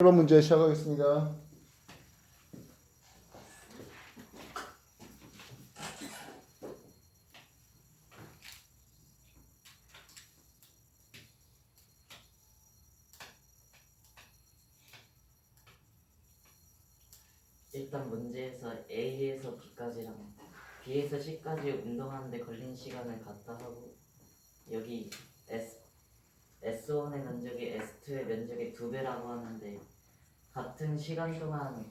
1번 문제 시작하겠습니다. 일단 문제에서 A에서 B까지랑 B에서 C까지 운동하는데 걸린 시간을 같다 하고, 여기 S1의 면적이 S2의 면적의 2배라고 하는데 같은 시간 동안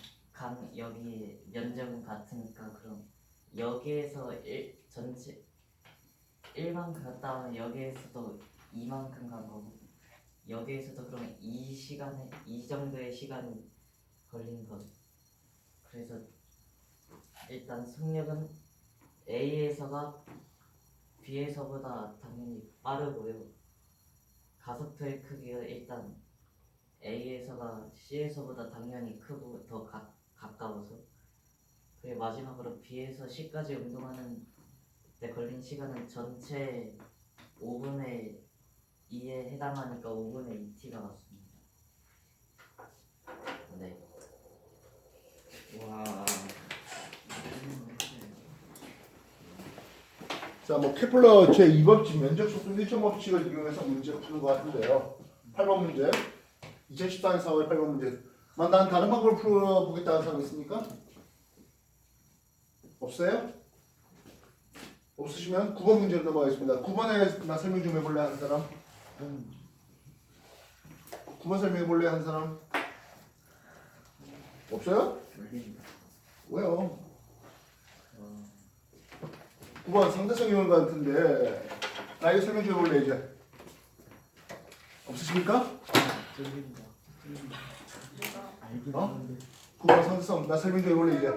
여기 면적은 같으니까, 그럼 여기에서 전체 1만큼 갔다 하면 여기에서도 2만큼 간 거고, 여기에서도 그럼 이 정도의 시간이 걸린 거죠. 그래서 일단 속력은 A에서가 B에서보다 당연히 빠르고요. 가속도의 크기가 일단 A에서가 C에서보다 당연히 크고 더 가까워서. 그리고 마지막으로 B에서 C까지 운동하는 데 걸린 시간은 전체 5분의 2에 해당하니까 5분의 2t가 맞습니다. 네. 와. 자, 케플러 제2법칙 면적 속도 1점 법칙을 이용해서 문제 푸는 것 같은데요. 8번 문제. 2014년 4월 8번 문제. 난 다른 방법을 풀어보겠다는 사람 있습니까? 없어요? 없으시면 9번 문제로 넘어가겠습니다. 9번에 나 설명 좀 해볼래 하는 사람? 9번 설명해볼래 하는 사람? 없어요? 왜요? 9번 상대성 이론 같은데 나 이거 설명 좀 해볼래 이제. 없으십니까? 어? 9번 상대성 나 설명 좀 해볼래 이제.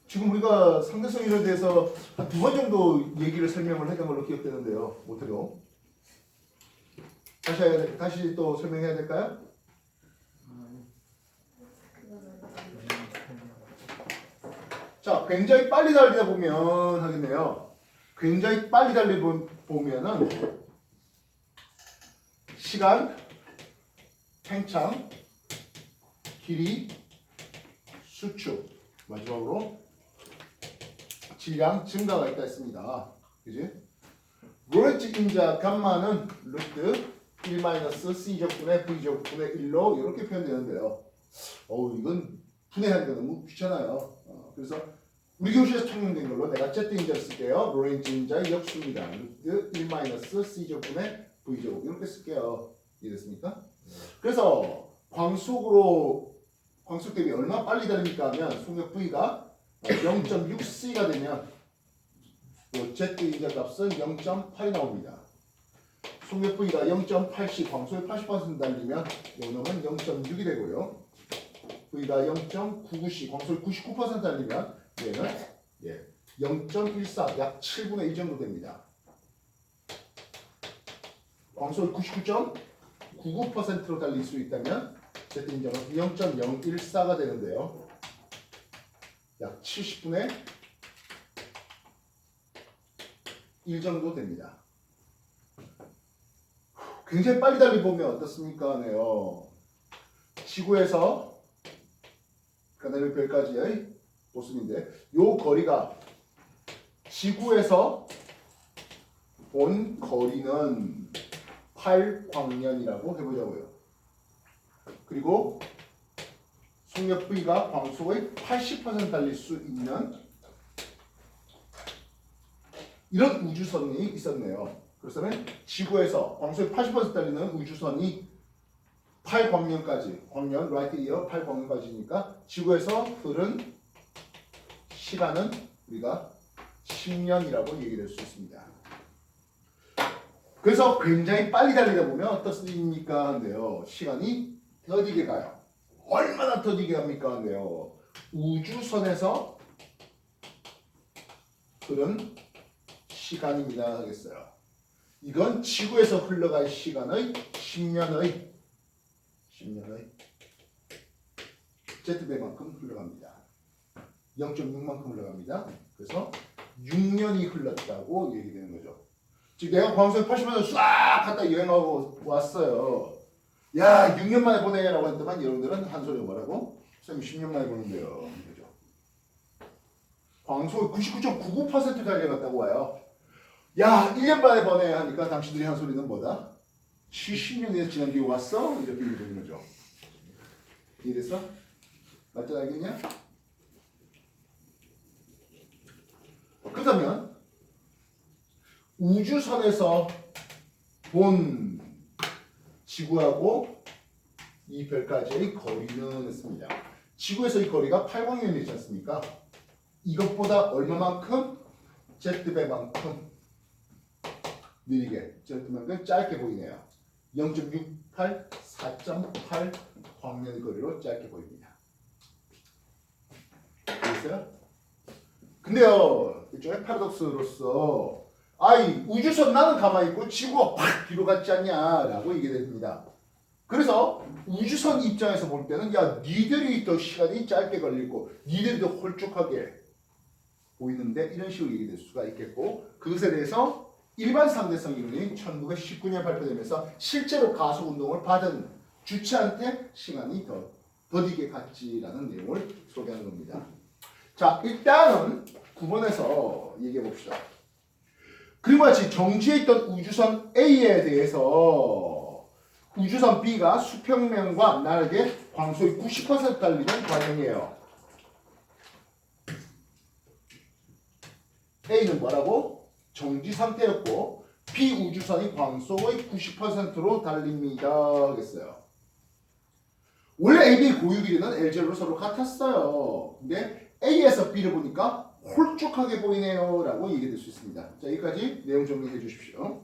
지금 우리가 상대성 이론에 대해서 한 2번 정도 얘기를 설명을 했던 걸로 기억되는데요. 못해도 다시 또 설명해야 될까요? 자, 굉장히 빨리 달리다 보면 하겠네요. 굉장히 빨리 달리다 보면은 시간, 팽창, 길이, 수축, 마지막으로 질량 증가가 있다 했습니다. 그지? 로렌츠 인자 감마는 루트 1-c제곱분의 v제곱분의 1로 이렇게 표현되는데요. 이건 분해하는 게 너무 귀찮아요. 그래서 우리 교실에서 적용된 걸로 내가 Z 인자를 쓸게요. 로렌츠 인자의 역수입니다. 루트 1-c제곱분의 v제곱 이렇게 쓸게요. 이해됐습니까? 그래서 광속 대비 얼마 빨리 다릅니까 하면 속력 V가 0.6c가 되면 Z 인자 값은 0.8이 나옵니다. 속력 V가 0.8c 광속의 80% 달리면 이 놈은 0.6이 되고요. V가 0.99c 광속의 99% 달리면 얘는 0.14 약 7분의 1 정도 됩니다. 광속이 99.99%로 달릴 수 있다면 Z 인자는 0.014가 되는데요. 약 70분의 1 정도 됩니다. 굉장히 빨리 달리보면 어떻습니까? 네요. 지구에서 가나리 별까지의 모습인데 요 거리가 지구에서 본 거리는 8광년이라고 해보자고요. 그리고 속력 V가 광속의 80% 달릴 수 있는 이런 우주선이 있었네요. 그래서는 지구에서 광속의 80% 달리는 우주선이 8광년까지, 광년, 라이트 이어 8광년까지니까 지구에서 흐른 시간은 우리가 10년이라고 얘기할 수 있습니다. 그래서 굉장히 빨리 달리다 보면 어떻습니까? 한데요. 시간이 더디게 가요. 얼마나 더디게 갑니까? 한데요. 우주선에서 흐른 시간입니다. 하겠어요. 이건 지구에서 흘러갈 시간의 10년의 Z배만큼 흘러갑니다. 0.6만큼 흘러갑니다. 그래서 6년이 흘렀다고 얘기되는 거죠. 즉 내가 광속의 80만을 싹 갔다 여행하고 왔어요. 야 6년 만에 보내라고 했더만 여러분들은 한 소리가 뭐라고? 선생님 10년 만에 보는데요. 그죠? 광소 99.99% 달려갔다고 와요. 야 1년 만에 보내 하니까 당신들이 한 소리는 뭐다? 70년이 지난 뒤에 왔어? 이렇게 얘기되는 거죠. 이해됐어? 맞지 알겠냐? 그렇다면 우주선에서 본 지구하고 이 별까지의 거리는 했습니다. 지구에서 이 거리가 8광년이지 않습니까? 이것보다 얼마만큼? Z배만큼 느리게, Z만큼 짧게 보이네요. 0.68, 4.8 광년 거리로 짧게 보입니다. 알겠어요? 근데요, 일종의 파라독스로서 아이 우주선 나는 가만히 있고 지구가 팍 뒤로 갔지 않냐라고 얘기됩니다. 그래서 우주선 입장에서 볼 때는 야 니들이 더 시간이 짧게 걸리고 니들이 더 홀쭉하게 보이는데 이런 식으로 얘기될 수가 있겠고 그것에 대해서 일반 상대성 이론이 1919년 발표되면서 실제로 가속 운동을 받은 주체한테 시간이 더 더디게 갔지라는 내용을 소개하는 겁니다. 자 일단은 9번에서 얘기해 봅시다. 그리고 같이 정지해 있던 우주선 A에 대해서 우주선 B가 수평면과 날개 광속이 90% 달리는 과정이에요. A는 뭐라고? 정지 상태였고 B 우주선이 광속의 90%로 달립니다 하겠어요. 원래 A, B 고유 길이는 L제로 서로 같았어요. 근데 A에서 B를 보니까 홀쭉하게 보이네요 라고 얘기될 수 있습니다. 자 여기까지 내용 정리해 주십시오.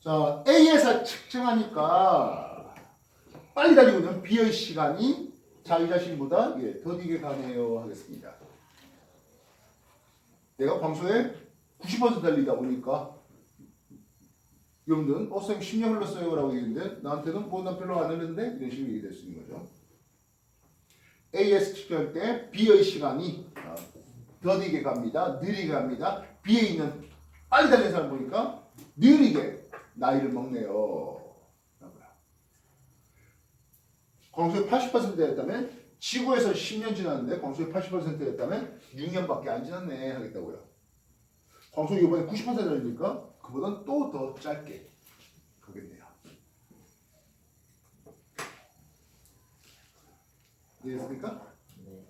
자, A에서 측정하니까 빨리 달리고 있는 B의 시간이 자기 자신보다 더디게 가네요 하겠습니다. 내가 광소에 90% 달리다 보니까 여러분들은 선생님 10년 흘렀어요 라고 얘기했는데 나한테는 난 별로 안 흘렀는데 이런 식으로 얘기될 수 있는 거죠. A에서 측정할 때 B의 시간이 더디게 갑니다. 느리게 갑니다. B에 있는 빨리 달리는 사람 보니까 느리게 나이를 먹네요. 광속이 80%였다면 지구에서 10년 지났는데 광속이 80%였다면 6년밖에 안 지났네 하겠다고요. 광속이 이번에 90% 달리니까 그보다 또 더 짧게 가겠네요. 이해됐습니까? 네.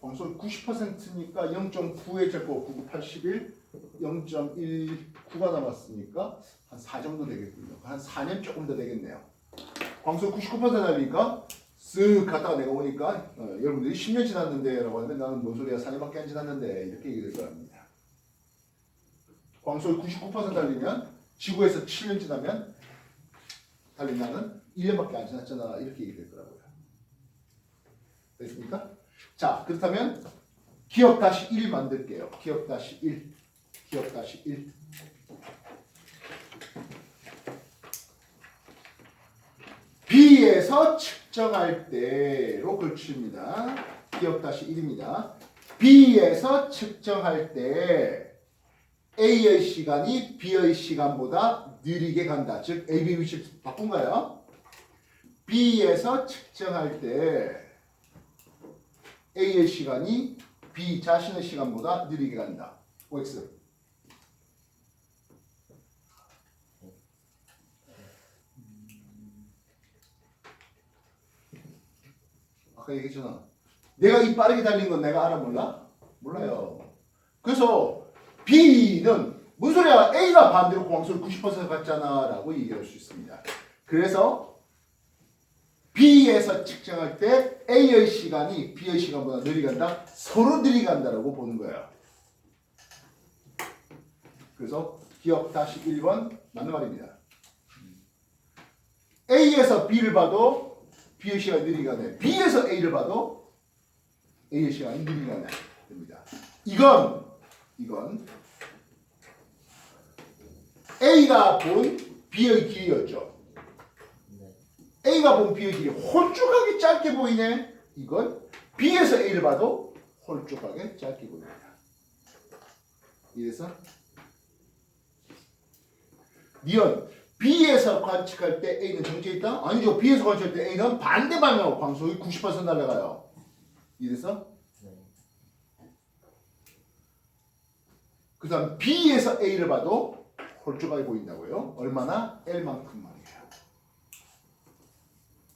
광속이 90%니까 0.9의 제곱 9, 81 0.19가 남았으니까 한 4 정도 되겠군요. 한 4년 조금 더 되겠네요. 광속 99% 달리니까 쓱 갔다가 내가 오니까 여러분들이 10년 지났는데 라고 하면 나는 뭔 소리야 4년밖에 안 지났는데 이렇게 얘기될 거랍니다. 광속이 99% 달리면 지구에서 7년 지나면 달린 나는 1년밖에 안 지났잖아 이렇게 얘기될 거라고요. 됐습니까? 자 그렇다면 기억 다시 1 만들게요. 기억 다시 1 기억 다시 1 B에서 측정할 때로 걸칩니다. 기억 다시 1입니다. B에서 측정할 때 A의 시간이 B의 시간보다 느리게 간다. 즉 A, B 위치 바꾼가요? B에서 측정할 때 A의 시간이 B 자신의 시간보다 느리게 간다. OX. 정확하게 얘기했잖아. 내가 이 빠르게 달린 건 내가 알아 몰라? 몰라요. 그래서 B는 무슨 소리야? A가 반대로 공항속이 90% 같잖아 라고 얘기할 수 있습니다. 그래서 B에서 측정할 때 A의 시간이 B의 시간보다 느리 간다. 서로 느리 간다라고 보는 거예요. 그래서 기억 다시 1번 맞는 말입니다. A에서 B를 봐도 B의 시간이 느리 가네. B에서 A를 봐도 A의 시간이 느리 가네. 됩니다. 이건 A가 본 B의 길이였죠. A가 본 B의 길이 홀쭉하게 짧게 보이네. 이건 B에서 A를 봐도 홀쭉하게 짧게 보입니다. 이래서 니은 B에서 관측할 때 A는 정지해 있다? 아니죠. B에서 관측할 때 A는 반대 방향으로 광속이 90% 날아가요. 이래서 그 다음 B에서 A를 봐도 홀쭉하게 보인다고요. 얼마나? L만큼 말이에요.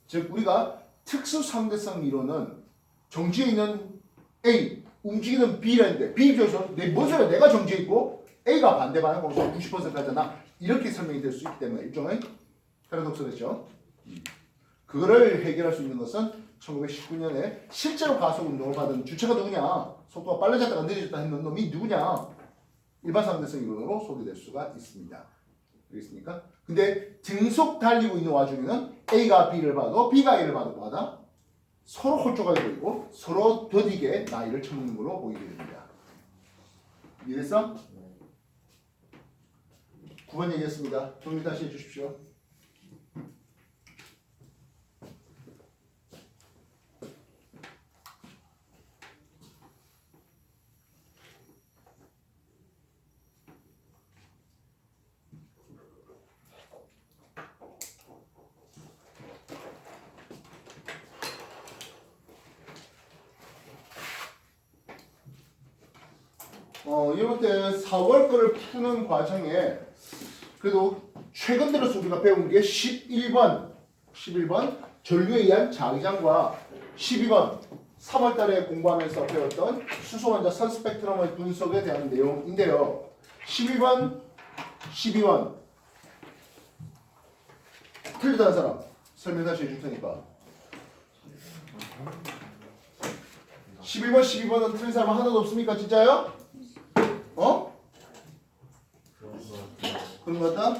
즉 우리가 특수 상대성 이론은 정지해 있는 A, 움직이는 B라는데 B 입장에서 뭔 소리야? 내가 정지해 있고 A가 반대 방향 공속 90% 하잖아. 이렇게 설명이 될 수 있기 때문에 일종의 패러독스겠죠. 그거를 해결할 수 있는 것은 1919년에 실제로 가속 운동을 받은 주체가 누구냐? 속도가 빨라졌다가 느려졌다 했는 놈이 누구냐? 일반 상대성 이론으로 소개될 수가 있습니다. 알겠습니까? 근데 등속 달리고 있는 와중에는 A가 B를 봐도 B가 A를 봐도 뭐하다? 서로 홀쭉하게 보이고 서로 더디게 나이를 쳐먹는 걸로 보이게 됩니다. 이해됐어? 9번 얘기했습니다. 정리 다시 해주십시오. 이럴 때 4월 거를 푸는 과정에 그래도 최근 들어서 우리가 배운 게 11번 전류에 의한 자기장과 12번 3월 달에 공부하면서 배웠던 수소 원자 선 스펙트럼의 분석에 대한 내용인데요. 12번 틀리다는 사람 설명 다시 해줄 테니까. 11번, 12번은 틀린 사람 하나도 없습니까? 진짜요? 그런 거 같다?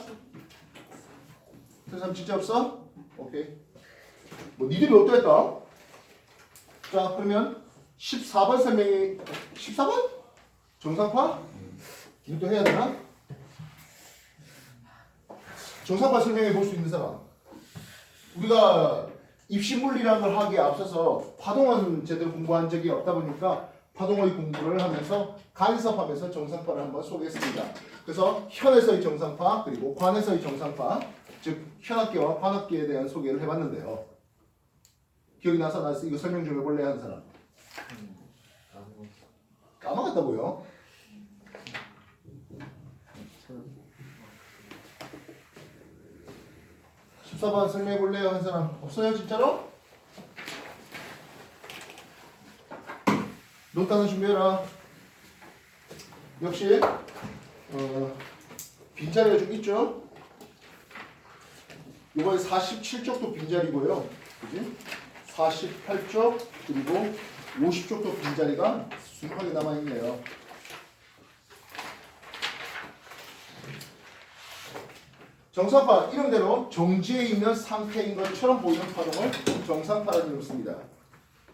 틀린 사람 진짜 없어? 오케이. 뭐 니들이 어떠했다? 자 그러면 14번 설명이 14번? 정상파? 이것도 해야 되나? 정상파 설명해 볼 수 있는 사람. 우리가 입시물리라는 걸 하기에 앞서서 파동은 제대로 공부한 적이 없다 보니까 파동의 공부를 하면서 간섭하면서 정상파를 한번 소개했습니다. 그래서 현에서의 정상파 그리고 관에서의 정상파 즉 현악기와 관악기에 대한 소개를 해봤는데요. 기억이 나서 이거 설명 좀 해볼래 하는 사람? 까먹었다고요? 번 설명해볼래요? 한 사람 없어요? 진짜로? 노트하나 준비해라. 역시 빈자리가 좀 있죠? 이번에 47쪽도 빈자리고요. 그지? 48쪽 그리고 50쪽도 빈자리가 수북하게 남아있네요. 정상파 이름대로 정지해 있는 상태인 것처럼 보이는 파동을 정상파라는 이름을 씁니다.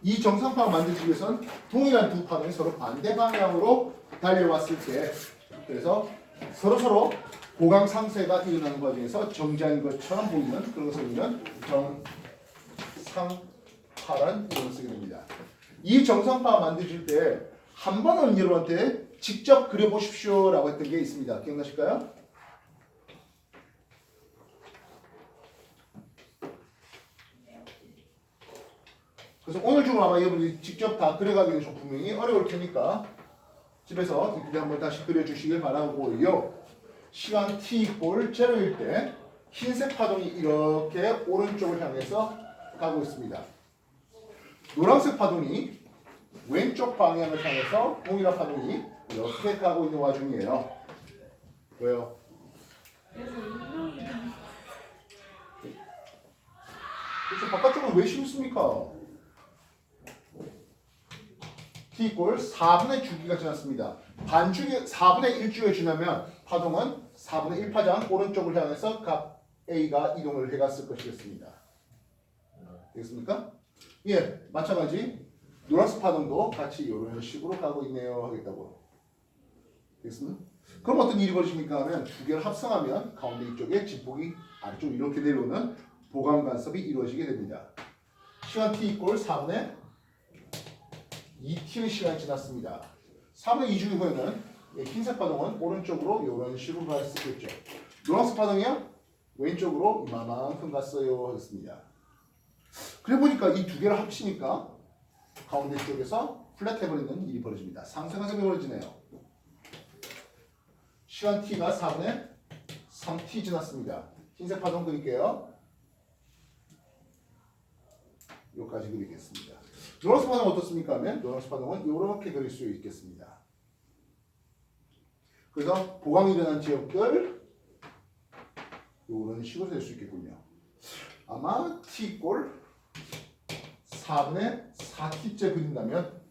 이 정상파가 만들기 위해선 동일한 두 파동이 서로 반대 방향으로 달려왔을 때 그래서 서로서로 고강 상쇄가 일어나는 과정에서 정지한 것처럼 보이는 그런 것을 우리는 정상파라는 이름을 쓰게 됩니다. 이 정상파 만드실 때 한 번은 여러분한테 직접 그려보십시오 라고 했던 게 있습니다. 기억나실까요? 그래서 오늘 중으로 아마 여러분이 직접 다 그려가기는 좀 분명히 어려울 테니까 집에서 이렇게 한번 다시 그려주시길 바라고요. 시간 t=0일 때 흰색 파동이 이렇게 오른쪽을 향해서 가고 있습니다. 노란색 파동이 왼쪽 방향을 향해서 동일한 파동이 이렇게 가고 있는 와중이에요. 왜요? 그래서 운동이 그래서 바깥쪽은 왜 심습니까? t 이꼴 4분의 주기가 지났습니다. 반주기 4분의 1주기가 지나면 파동은 4분의 1파장 오른쪽을 향해서 각 A가 이동을 해갔을 것이겠습니다. 되겠습니까? 예, 마찬가지 노란색 파동도 같이 이런 식으로 가고 있네요 하겠다고. 되겠습니까? 그럼 어떤 일이 벌어집니까 하면 두 개를 합성하면 가운데 이쪽에 진폭이 아래쪽 이렇게 내려오는 보강 간섭이 이루어지게 됩니다. 시간 t 이꼴 4분의 2t의 시간이 지났습니다. 4분의 2주기 후에는 흰색 파동은 오른쪽으로 이런 식으로 갔었겠죠. 노란색 파동이요? 왼쪽으로 이만큼 갔어요 하겠습니다. 그래 보니까 이 두 개를 합치니까 가운데 쪽에서 플랫해버리는 일이 벌어집니다. 상쇄간섭이 벌어지네요. 시간 t가 4분의 3t 지났습니다. 흰색 파동 그릴게요. 여기까지 그리겠습니다. 노란색 파동은 어떻습니까 하면 노란색 파동은 이렇게 그릴 수 있겠습니다. 그래서 보강이 일어난 지역들 이런 식으로 될 수 있겠군요. 아마 t꼴 4분의 4t째 그린다면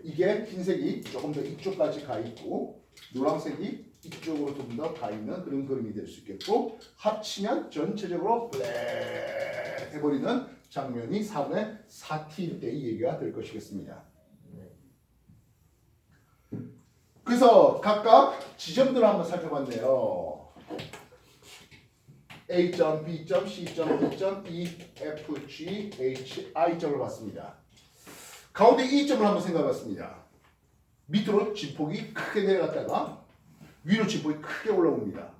이게 흰색이 조금 더 이쪽까지 가 있고 노란색이 이쪽으로 좀 더 가 있는 그런 그림이 될 수 있겠고 합치면 전체적으로 블랙 해버리는 장면이 4분의 4t일 때의 얘기가 될 것이겠습니다. 그래서 각각 지점들을 한번 살펴봤네요. A점, B점, C점, D점, E, F, G, H, I점을 봤습니다. 가운데 E점을 한번 생각해봤습니다. 밑으로 진폭이 크게 내려갔다가 위로 진폭이 크게 올라옵니다.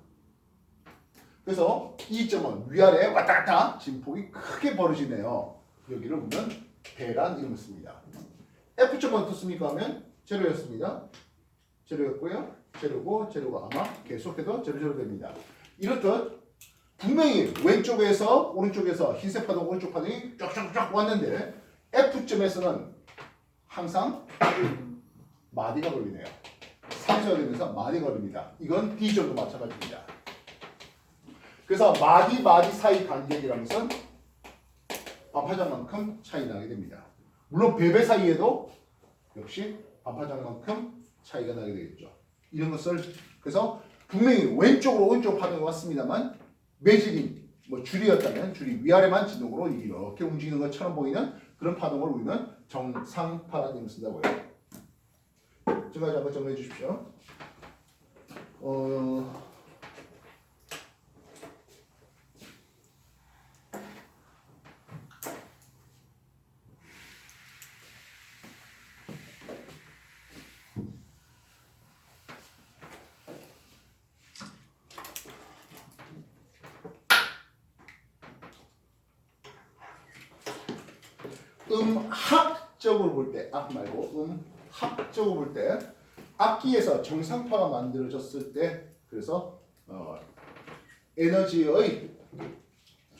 그래서 E점은 위아래 왔다 갔다 진폭이 크게 벌어지네요. 여기를 우리는 배란 이름을 씁니다. F점은 어떻습니까 하면 제로였습니다. 제로였고요. 제로고 아마 계속해서 제로 됩니다. 이렇듯 분명히 왼쪽에서 오른쪽에서 흰색 파동 오른쪽 파동이 쫙쫙쫙 왔는데 F점에서는 항상 마디가 걸리네요. 상쇄가 되면서 마디가 걸립니다. 이건 D점도 마찬가지입니다. 그래서 마디 사이 간격이라는 것은 반파장만큼 차이 나게 됩니다. 물론 배배 사이에도 역시 반파장만큼 차이가 나게 되겠죠. 이런 것을 그래서 분명히 왼쪽으로 오른쪽 파동이 왔습니다만 매질이 줄이었다면 줄이 위아래만 진동으로 이렇게 움직이는 것처럼 보이는 그런 파동을 우리는 정상파라는 이름을 쓴다고요. 지금까지 한번 정리해 주십시오. 음학적으로 볼 때, 악 말고 음학적으로 볼 때 악기에서 정상파가 만들어졌을 때 그래서 에너지의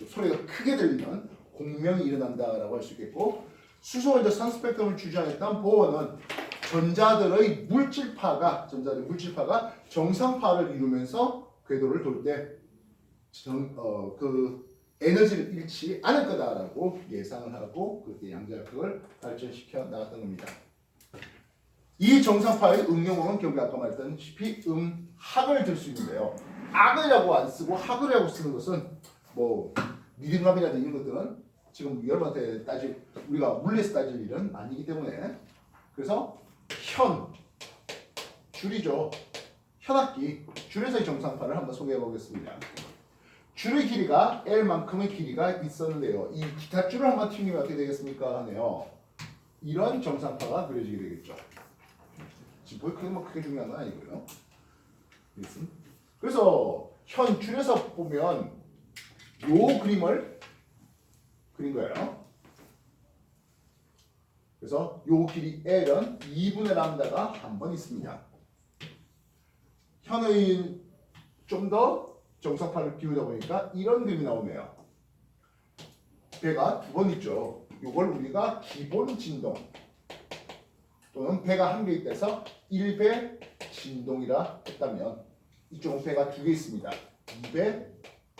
소리가 크게 들리는 공명이 일어난다라고 할 수 있겠고 수소가 이제 산스펙트럼을 주장했던 보어는 전자들의 물질파가 정상파를 이루면서 궤도를 돌 때 그 에너지를 잃지 않을 거다라고 예상을 하고 그렇게 양자역학을 발전시켜 나갔던 겁니다. 이 정상파의 응용으로는 결국 아까 말했다시피 음학을 들 수 있는데요. 악이라고 안 쓰고 학이라고 쓰는 것은 리듬감이라든지 이런 것들은 지금 여러분한테 우리가 물리에서 따질 일은 아니기 때문에 그래서 줄이죠. 현악기 줄에서의 정상파를 한번 소개해 보겠습니다. 줄의 길이가 L만큼의 길이가 있었는데요. 이 기타 줄을 한번 튕기면 어떻게 되겠습니까? 하네요. 이런 정상파가 그려지게 되겠죠. 지금 크게 중요한 건 아니고요. 그래서 현 줄에서 보면 요 그림을 그린 거예요. 그래서 요 길이 L은 2분의 람다가 한 번 있습니다. 현의 좀 더 정상파를 기울이다 보니까 이런 그림이 나오네요. 배가 두 번 있죠. 이걸 우리가 기본 진동 또는 배가 한 개 있다해서 1배 진동이라 했다면 이쪽은 배가 두 개 있습니다. 2배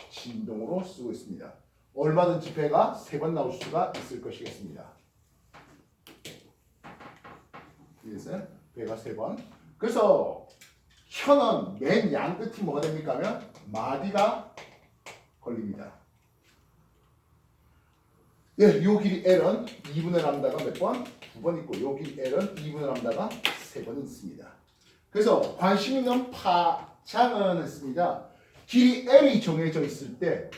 진동으로 쓰고 있습니다. 얼마든지 배가 3번 나올 수가 있을 것이겠습니다. 이것은 배가 3번. 그래서 현은 맨 양 끝이 뭐가 됩니까 하면 마디가 걸립니다. 예, 요 길이 L은 2분의 람다가 몇 번? 2번 있고 요 길이 L은 2분의 람다가 3번 있습니다. 그래서 관심 있는 파장은 했습니다. 길이 L이 정해져 있을 때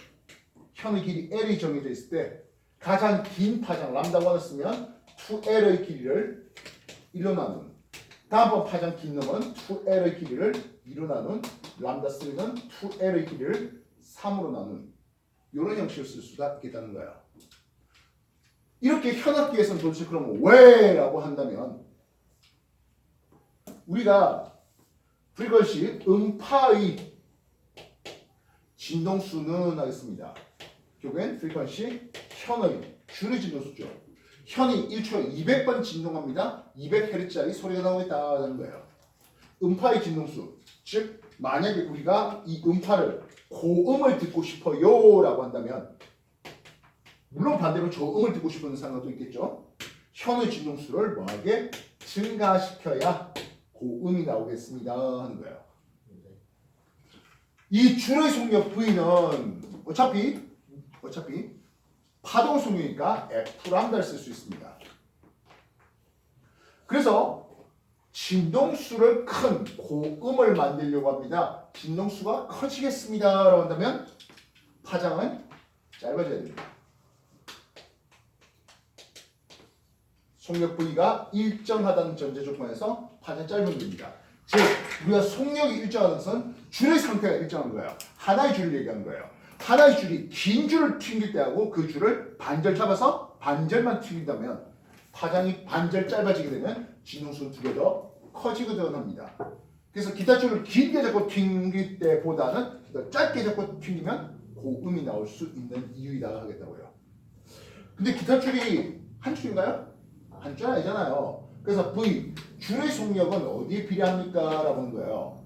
현의 길이 L이 정해져 있을 때 가장 긴 파장 람다1을 쓰면 2L의 길이를 1로 나눈 다음번 파장 긴 놈은 2L의 길이를 2로 나눈 람다3는 2L의 길이를 3으로 나눈 이런 형식을 쓸 수가 있겠다는 거예요. 이렇게 현악기에서는 도대체 그러면 왜? 라고 한다면 우리가 프리퀀시 음파의 진동수는 하겠습니다. 결국엔 프리퀀시 현의 줄의 진동수죠. 현이 1초에 200번 진동합니다. 200Hz짜리 소리가 나오고 있다는 거예요. 음파의 진동수. 즉 만약에 우리가 이 음파를 고음을 듣고 싶어요 라고 한다면 물론 반대로 저음을 듣고 싶은 상황도 있겠죠. 현의 진동수를 뭐하게 증가시켜야 고음이 나오겠습니다 하는 거예요. 이 줄의 속력 V는 어차피 파동 속력이니까 F람다를 쓸 수 있습니다. 그래서 진동수를 큰 고음을 만들려고 합니다. 진동수가 커지겠습니다 라고 한다면 파장은 짧아져야 됩니다. 속력 V가 일정하다는 전제 조건에서 파장이 짧으면 됩니다. 즉 우리가 속력이 일정하는 것은 줄의 상태가 일정한 거예요. 하나의 줄을 얘기하는 거예요. 하나의 줄이 긴 줄을 튕길 때하고 그 줄을 반절 잡아서 반절만 튕긴다면 파장이 반절 짧아지게 되면 진동수는 두 배 더 커지거든 합니다. 그래서 기타 줄을 길게 잡고 튕길 때보다는 더 짧게 잡고 튕기면 고음이 나올 수 있는 이유이다 하겠다고요. 근데 기타 줄이 한 줄인가요? 한 줄 아니잖아요. 그래서 V, 줄의 속력은 어디에 비례합니까? 라고 하는 거예요.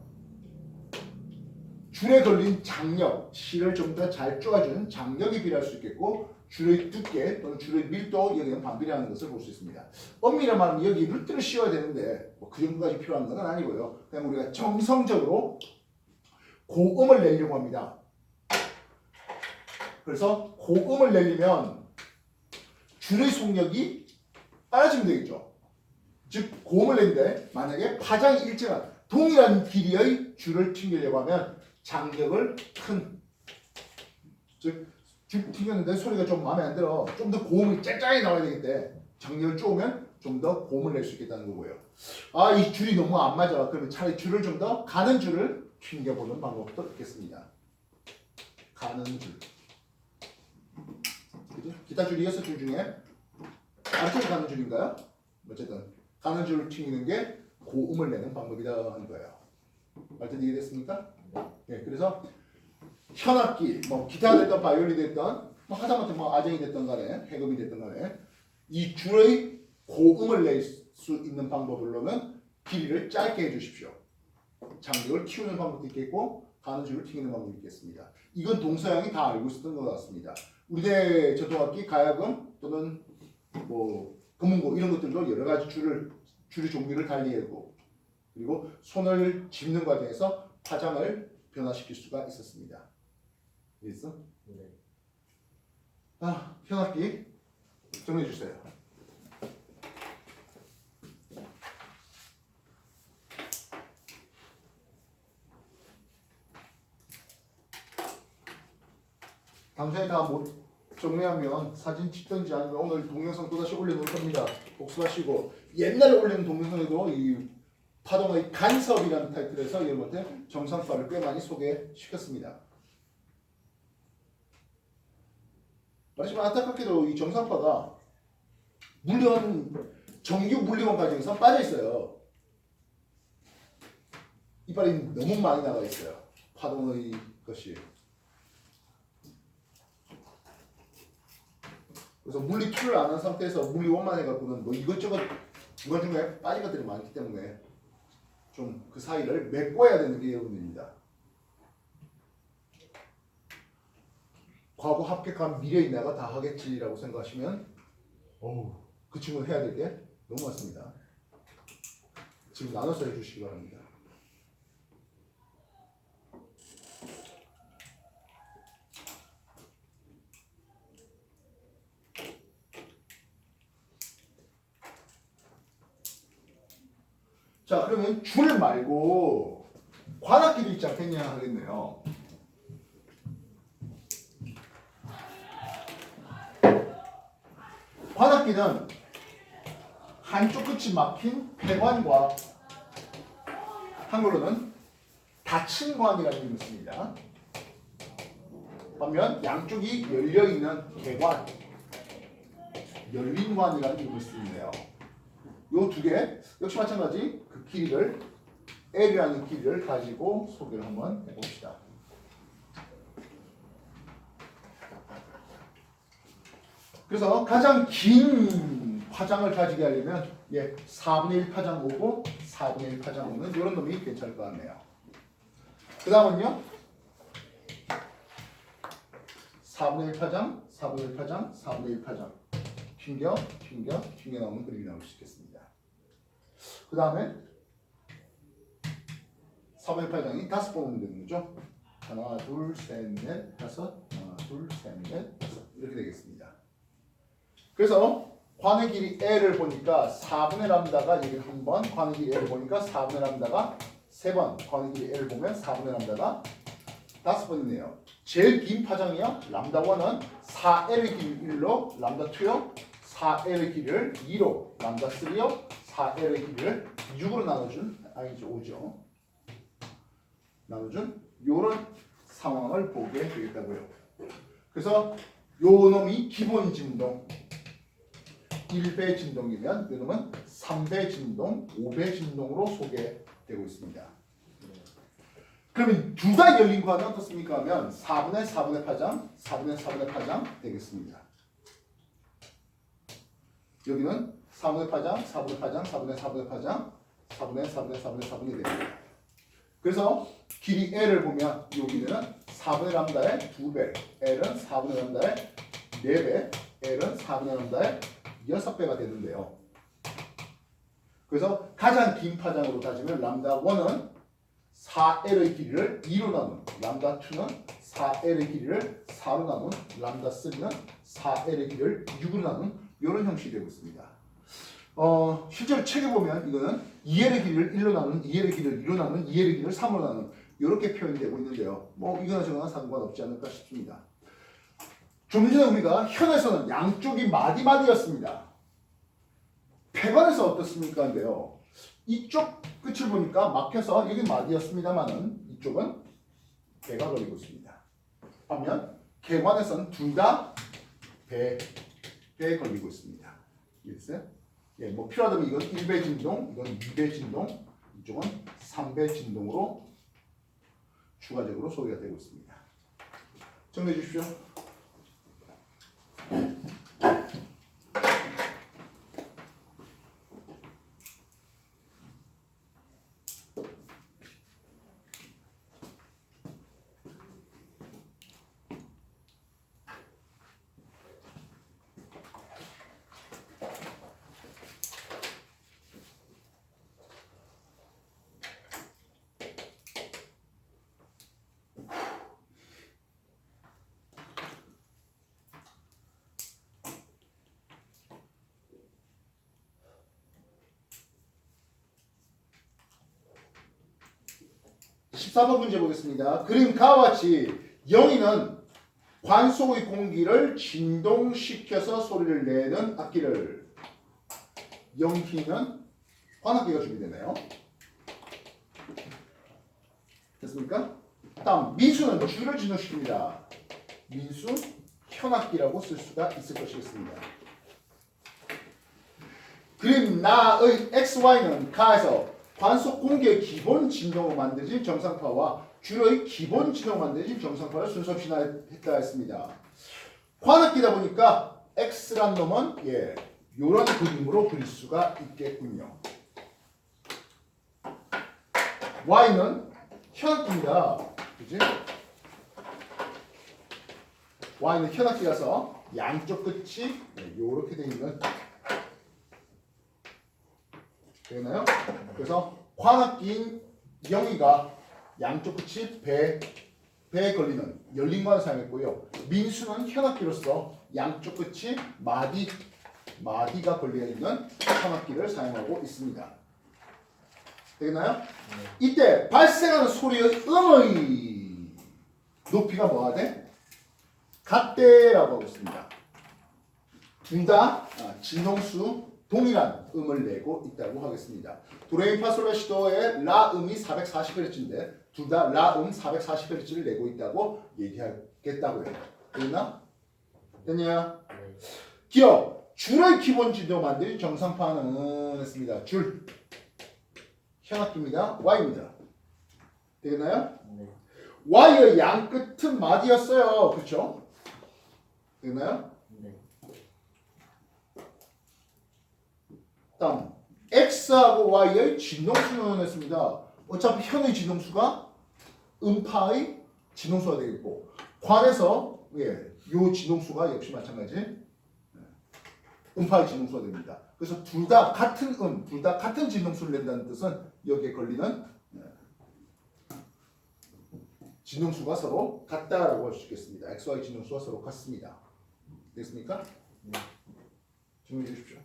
줄에 걸린 장력, 실을 좀 더 잘 쪼아주는 장력이 비례할 수 있겠고 줄의 두께 또는 줄의 밀도 여기는 반비례하는 것을 볼 수 있습니다. 엄밀한 말은 여기 루트를 씌워야 되는데 그 정도까지 필요한 건 아니고요. 그냥 우리가 정성적으로 고음을 내려고 합니다. 그래서 고음을 내려면 줄의 속력이 빨라지면 되겠죠. 즉 고음을 내는데 만약에 파장이 일정한 동일한 길이의 줄을 튕기려고 하면 장력을 줄 튕겼는데 소리가 좀 마음에 안 들어. 좀 더 고음이 쨍쨍하게 나와야 되겠대. 장력을 쪼으면 좀 더 고음을 낼 수 있겠다는 거고요. 아, 이 줄이 너무 안 맞아. 그러면 차라리 줄을 좀 더 가는 줄을 튕겨보는 방법도 있겠습니다. 가는 줄. 그죠? 기타 줄 6줄 중에 아래쪽에 가는 줄인가요? 어쨌든 가는 줄을 튕기는 게 고음을 내는 방법이다 하는 거예요. 말뜻 이해됐습니까? 네, 그래서 현악기, 뭐 기타가 됐던 바이올이 됐던 뭐 하다못해 뭐 아쟁이 됐던 간에 해금이 됐던 간에 이 줄의 고음을 낼 수 있는 방법으로는 길이를 짧게 해주십시오. 장력을 키우는 방법도 있겠고 가는 줄을 튕기는 방법도 있겠습니다. 이건 동서양이 다 알고 있었던 것 같습니다. 우리대 전통악기, 가야금 또는 뭐 금은고 이런 것들도 여러 가지 줄의 종류를 달리했고 그리고 손을 짚는 과정에서 파장을 변화시킬 수가 있었습니다. 이해했어? 네. 현악기 정리해 주세요. 당장에 다 못 정리하면 사진 찍든지 아니면 오늘 동영상 또다시 올려놓을 겁니다. 복습하시고 옛날에 올리는 동영상에도 이 파동의 간섭이라는 타이틀에서 여러분한테 정상파를 꽤 많이 소개시켰습니다. 말하지만 안타깝게도 이 정상파가 정규 물리원 과정에서 빠져 있어요. 이빨이 너무 많이 나가 있어요. 파동의 것이. 그래서 물리 2를 아는 상태에서 물리 1만 해갖고는 뭐 이것저것 중간중간에 빠진 것들이 많기 때문에 좀 그 사이를 메꿔야 되는 게 여러분들입니다. 과거 합격한 미래의 내가 다 하겠지라고 생각하시면 그 친구는 해야 될 게 너무 많습니다. 지금 나눠서 해주시기 바랍니다. 자, 그러면 줄 말고 관악기도 있지 않겠냐 하겠네요. 관악기는 한쪽 끝이 막힌 폐관과 한글로는 닫힌 관이라는 의미를 씁니다. 반면 양쪽이 열려있는 개관, 열린 관이라는 의미를 쓰는데요. 요 두 개 역시 마찬가지 그 길이를 L이라는 길이를 가지고 소개를 한번 해봅시다. 그래서 가장 긴 파장을 가지게 하려면 4분의 1 파장 5고 4분의 1 파장 5는 이런 놈이 괜찮을 것 같네요. 그 다음은요 4분의 1 파장, 4분의 1 파장, 4분의 1 파장 튕겨 나오는 그림이 나올 수 있겠습니다. 그 다음에 4분의 1 파장이 5번 오면 되는 거죠. 하나, 둘, 셋, 넷, 다섯, 하나, 둘, 셋, 넷, 다섯 이렇게 되겠습니다. 그래서 관의 길이 L을 보니까 4분의 람다가 여기 한 번, 관의 길이 L을 보니까 4분의 람다가 3번, 관의 길이 L을 보면 4분의 람다가 5번이네요. 제일 긴 파장이요. 람다 1은 4L의 길이를 1로, 람다 2요. 4L의 길이를 2로, 람다 3요. 4L의 길이를 6으로 나눠준, 아니죠 5죠. 나눠준 요런 상황을 보게 되겠다고요. 그래서 요 놈이 기본 진동 1배 진동이면 요 놈은 3배 진동, 5배 진동으로 소개되고 있습니다. 그러면 둘 다 열린 관은 어떻습니까? 하면 4분의 4분의 파장, 4분의 4분의 파장 되겠습니다. 여기는 4분의 파장, 4분의 파장, 4분의 4분의 파장, 4분의 4분의 4분의 4분이 됩니다. 그래서 길이 L을 보면 여기는 4분의 람다의 2배, L은 4분의 람다의 4배, L은 4분의 람다의 6배가 되는데요. 그래서 가장 긴 파장으로 따지면 람다 1은 4L의 길이를 2로 나눈, 람다 2는 4L의 길이를 4로 나눈, 람다 3는 4L의 길이를 6으로 나눈 이런 형식이 되고 있습니다. 실제로 책에 보면 이거는 2L의 길이를 1로 나눈, 2L의 길이를 2로 나눈, 2L의 길이를 3으로 나눈 이렇게 표현이 되고 있는데요. 뭐 이거나 저거나 상관없지 않을까 싶습니다. 좀 전에 우리가 현에서는 양쪽이 마디마디였습니다. 폐관에서 어떻습니까? 인데요. 이쪽 끝을 보니까 막혀서 여기 마디였습니다만은 이쪽은 배가 걸리고 있습니다. 반면 개관에서는 둘 다 배에 걸리고 있습니다. 이해됐어요? 예, 뭐 필요하다면 이건 1배 진동, 이건 2배 진동, 이쪽은 3배 진동으로 추가적으로 소개가 되고 있습니다. 정리해 주십시오. 14번 문제 보겠습니다. 그림 가와 같이 영희는 관 속의 공기를 진동시켜서 소리를 내는 악기를, 영희는 관악기가 준비되네요. 됐습니까? 다음 민수는 줄을 진동시킵니다. 민수 현악기라고 쓸 수가 있을 것이겠습니다. 그림 나의 XY는 가에서 관속 공기의 기본 진동을 만들어진 정상파와 줄의 기본 진동을 만들어진 정상파를 순서 진화했다 했습니다. 관악기다 보니까 x란 놈은 예, 요런 그림으로 그릴 수가 있겠군요. y는 현악기입니다. 그지? y는 현악기라서 양쪽 끝이 요렇게 돼 있는 되나요? 그래서 관악기인 영희가 양쪽 끝이 배에 걸리는 열린관을 사용했고요. 민수는 현악기로서 양쪽 끝이 마디가 걸려 있는 현악기를 사용하고 있습니다. 되겠나요? 이때 발생하는 소리의 음의 높이가 뭐가 돼? 같대라고 하고 있습니다. 둘 다 진동수 동일한 음을 내고 있다고 하겠습니다. 도레미파솔라시도의 라 음이 440Hz인데 둘 다 라 음 440Hz를 내고 있다고 얘기하겠다고요. 됐나? 됐냐? 네. 기억 줄의 기본 진도 만든 정상파는 했습니다. 줄 현악기입니다. y입니다. 되겠나요? 네. y의 양 끝은 마디였어요. 그렇죠? 되겠나요? 네. 다음 x하고 y의 진동수는 했습니다. 어차피 현의 진동수가 음파의 진동수가 되겠고 관에서 요 진동수가 역시 마찬가지 음파의 진동수가 됩니다. 그래서 둘 다 같은 둘 다 같은 진동수를 낸다는 뜻은 여기에 걸리는 진동수가 서로 같다라고 할 수 있겠습니다. x, y 진동수가 서로 같습니다. 됐습니까? 네. 질문해 주십시오.